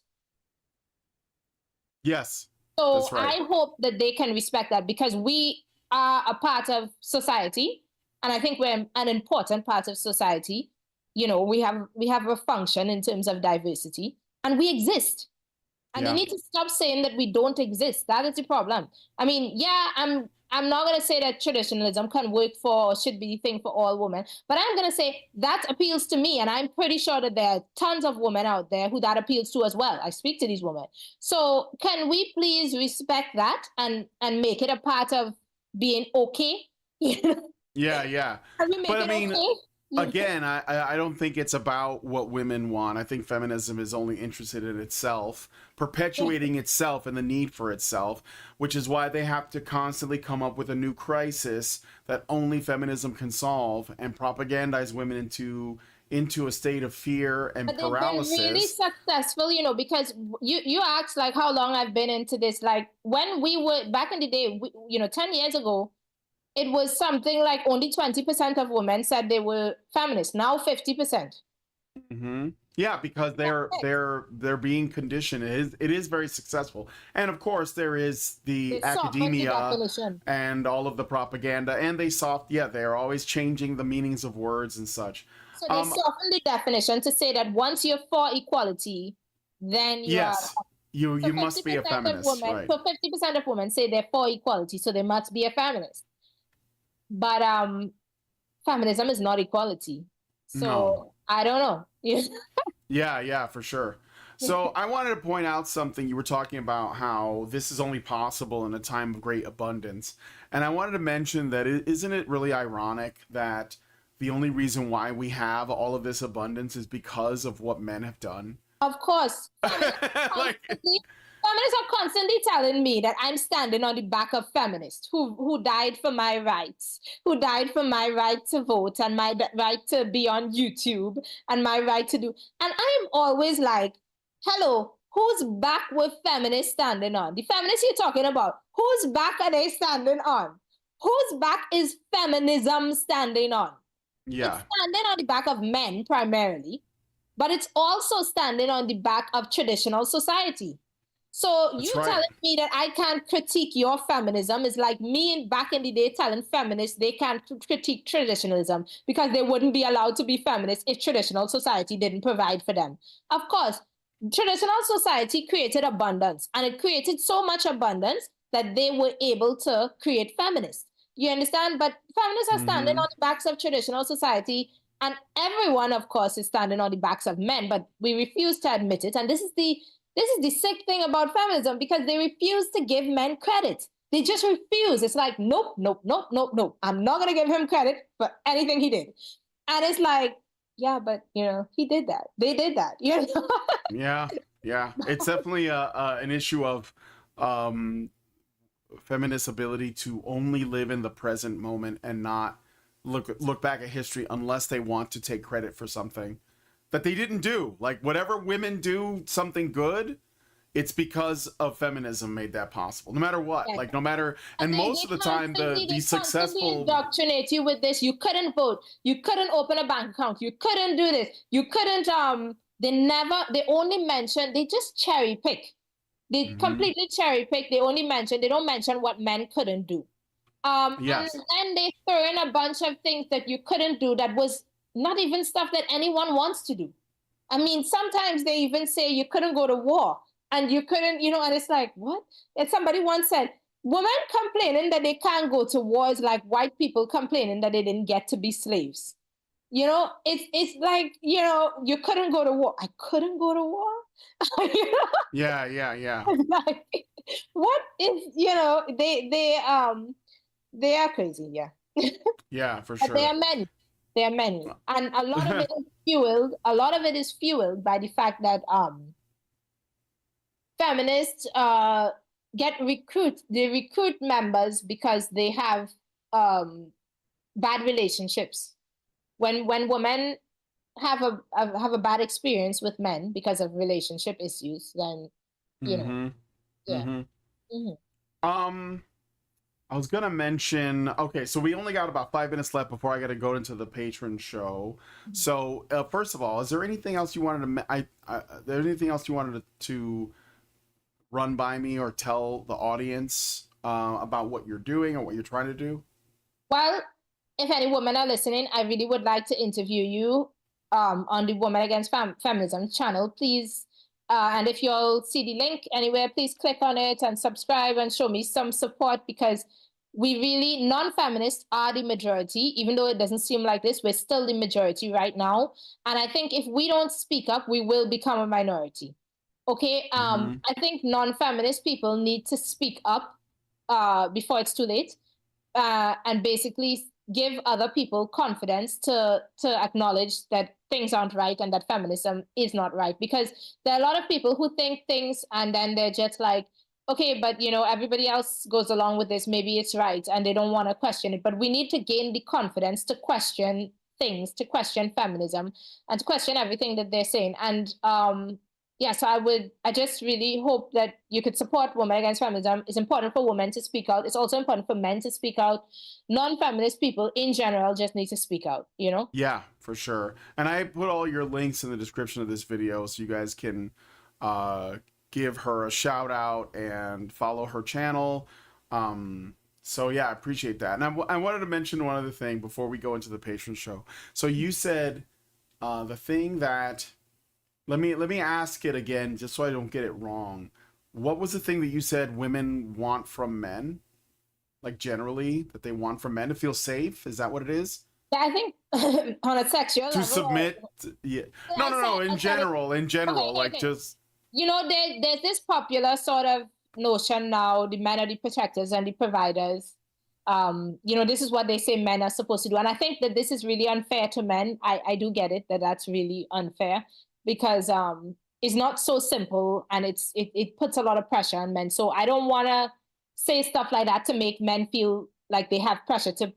Yes. So That's right. I hope that they can respect that, because we are a part of society, and I think we're an important part of society. We have a function in terms of diversity, and we exist. And they Yeah. need to stop saying that we don't exist. That is the problem. I mean, yeah, I'm not going to say that traditionalism can work for or should be the thing for all women, but I'm going to say that appeals to me, and I'm pretty sure that there are tons of women out there who that appeals to as well. I speak to these women. So can we please respect that and make it a part of being okay? Yeah, yeah. Can we make But I it mean, okay? again, I don't think it's about what women want. I think feminism is only interested in itself, perpetuating itself and the need for itself, which is why they have to constantly come up with a new crisis that only feminism can solve and propagandize women into a state of fear and But they've been really paralysis. successful, because you asked like how long I've been into this. Like when we were back in the day, 10 years ago, it was something like only 20% of women said they were feminists. Now 50%. Yeah, because they're being conditioned. It is very successful, and of course there is the They softened the academia definition. and all of the propaganda, and they're always changing the meanings of words and such. So they softened the definition to say that once you're for equality, then you are. Yes, you So you must be a 50% of feminist, women, right? so 50% of women say they're for equality, so they must be a feminist. But feminism is not equality. No. So I don't know. Yeah, yeah, for sure. So I wanted to point out something. You were talking about how this is only possible in a time of great abundance. And I wanted to mention that isn't it really ironic that the only reason why we have all of this abundance is because of what men have done? Of course. Like, Feminists are constantly telling me that I'm standing on the back of feminists who died for my rights, who died for my right to vote and my right to be on YouTube and my right to do. And I'm always like, hello, whose back were feminists standing on? The feminists you're talking about, whose back are they standing on? Whose back is feminism standing on? It's yeah, standing on the back of men primarily, but it's also standing on the back of traditional society. So you that's right. telling me that I can't critique your feminism is like me back in the day telling feminists they can't critique traditionalism because they wouldn't be allowed to be feminists if traditional society didn't provide for them. Of course, traditional society created abundance, and it created so much abundance that they were able to create feminists. You understand? But feminists are standing on the backs of traditional society, and everyone, of course, is standing on the backs of men, but we refuse to admit it. And this is This is the sick thing about feminism, because they refuse to give men credit. They just refuse. It's like, nope, nope, nope, nope, nope. I'm not going to give him credit for anything he did. And it's like, yeah, but, he did that. They did that. Yeah, yeah. It's definitely an issue of feminist ability to only live in the present moment and not look back at history unless they want to take credit for something that they didn't do. Like whatever women do something good, it's because of feminism made that possible. No matter what, Yeah. like no matter, and They most of the time, constantly the successful indoctrinate you with this. You couldn't vote. You couldn't open a bank account. You couldn't do this. You couldn't. They only mention. They just cherry pick. They Mhm. completely cherry pick. They only mention. They don't mention what men couldn't do. And Yes, then they throw in a bunch of things that you couldn't do. That was not even stuff that anyone wants to do. I mean, sometimes they even say you couldn't go to war and you couldn't, and it's like, what? And somebody once said, women complaining that they can't go to war is like white people complaining that they didn't get to be slaves. It's like, you couldn't go to war. I couldn't go to war. you know, yeah, yeah, yeah, it's like, what is, they are crazy, yeah. yeah, for But there sure. are many. There are many. And a lot of it is fueled by the fact that feminists they recruit members because they have um bad relationships. When women have a bad experience with men because of relationship issues, then Mm-hmm. yeah. Mm-hmm. Mhm. Um, I was gonna mention. Okay, so we only got about 5 minutes left before I got to go into the patron show. So first of all, is there anything else you wanted to? There anything else you wanted to run by me or tell the audience about what you're doing or what you're trying to do? Well, if any women are listening, I really would like to interview you on the Women Against Feminism channel, please. And if you'll see the link anywhere, please click on it and subscribe and show me some support, because we really, non-feminists are the majority, even though it doesn't seem like this, we're still the majority right now. And I think if we don't speak up, we will become a minority. Okay. Mm-hmm. I think non-feminist people need to speak up before it's too late, and basically give other people confidence to acknowledge that things aren't right and that feminism is not right. Because there are a lot of people who think things and then they're just like, okay, but everybody else goes along with this, maybe it's right, and they don't want to question it. But we need to gain the confidence to question things, to question feminism, and to question everything that they're saying. And yeah, so I just really hope that you could support Women Against Feminism. It's important for women to speak out. It's also important for men to speak out. Non-feminist people in general just need to speak out. Yeah, for sure. And I put all your links in the description of this video so you guys can uh, give her a shout out and follow her channel. So yeah, I appreciate that. And I wanted to mention one other thing before we go into the patron show. So you said the thing that let me ask it again just so I don't get it wrong. What was the thing that you said women want from men? Like generally that they want from men to feel safe? Is that what it is? Yeah, I think on a sexual To level, submit yeah, no, I no, said, no, in I said it. general, in Okay, general, okay, like okay. just There's this popular sort of notion now: the men are the protectors and the providers. This is what they say men are supposed to do, and I think that this is really unfair to men. I do get it that that's really unfair, because it's not so simple, and it puts a lot of pressure on men. So I don't want to say stuff like that to make men feel like they have pressure to.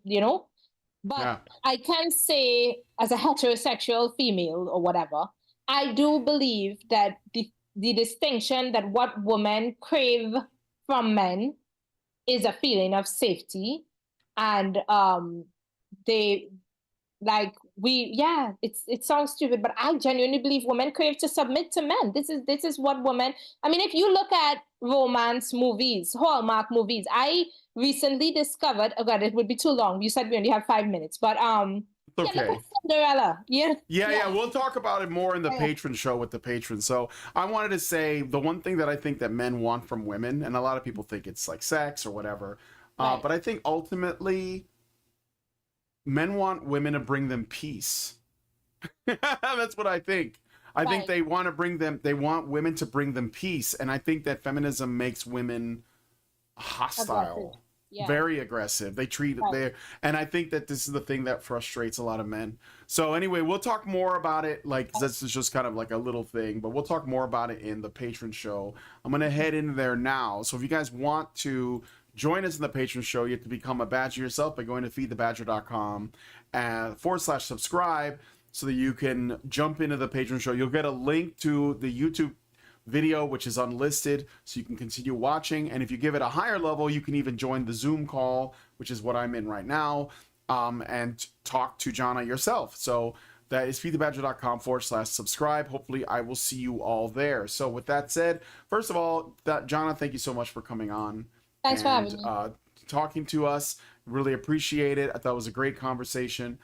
But yeah. I can say, as a heterosexual female or whatever, I do believe that the distinction that what women crave from men is a feeling of safety. And they like we yeah it sounds stupid, but I genuinely believe women crave to submit to men. This is what women, I mean, if you look at romance movies, Hallmark movies, I recently discovered, oh god, it would be too long, you said we only have 5 minutes, but It's yeah, look at okay. Cinderella. Yeah, Yeah, yeah, yeah, we'll talk about it more in the yeah. patron show with the patrons. So I wanted to say the one thing that I think that men want from women, and a lot of people think it's like sex or whatever, Right. but I think ultimately men want women to bring them peace. That's what I think. I think Right. they want to bring them. They want women to bring them peace, and I think that feminism makes women Aggressive. hostile, Yeah. very aggressive. They treat Right. their, and I think that this is the thing that frustrates a lot of men. So anyway, we'll talk more about it. Like this is just kind of like a little thing, but we'll talk more about it in the patron show. I'm gonna head in there now. So if you guys want to join us in the patron show, you have to become a badger yourself by going to feedthebadger.com /subscribe so that you can jump into the patron show. You'll get a link to the YouTube video, which is unlisted, so you can continue watching. And if you give it a higher level, you can even join the Zoom call, which is what I'm in right now, and talk to Jana yourself. So that is feedthebadger.com /subscribe. Hopefully I will see you all there. So with that said, first of all, Jana, thank you so much for coming on. Thanks for having me. Talking to us. Really appreciate it. I thought it was a great conversation.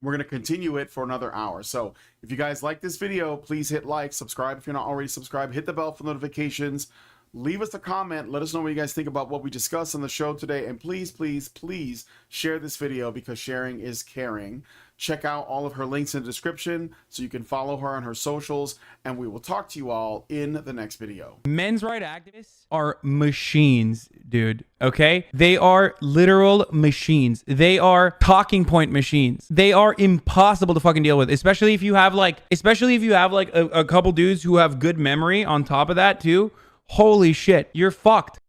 We're going to continue it for another hour. So if you guys like this video, please hit like, subscribe if you're not already subscribed, hit the bell for notifications, leave us a comment, let us know what you guys think about what we discussed on the show today, and please, please, please share this video because sharing is caring. Check out all of her links in the description so you can follow her on her socials, and we will talk to you all in the next video. Men's rights activists are machines, dude. Okay? They are literal machines. They are talking point machines. They are impossible to fucking deal with, especially if you have like a couple dudes who have good memory on top of that too. Holy shit, you're fucked.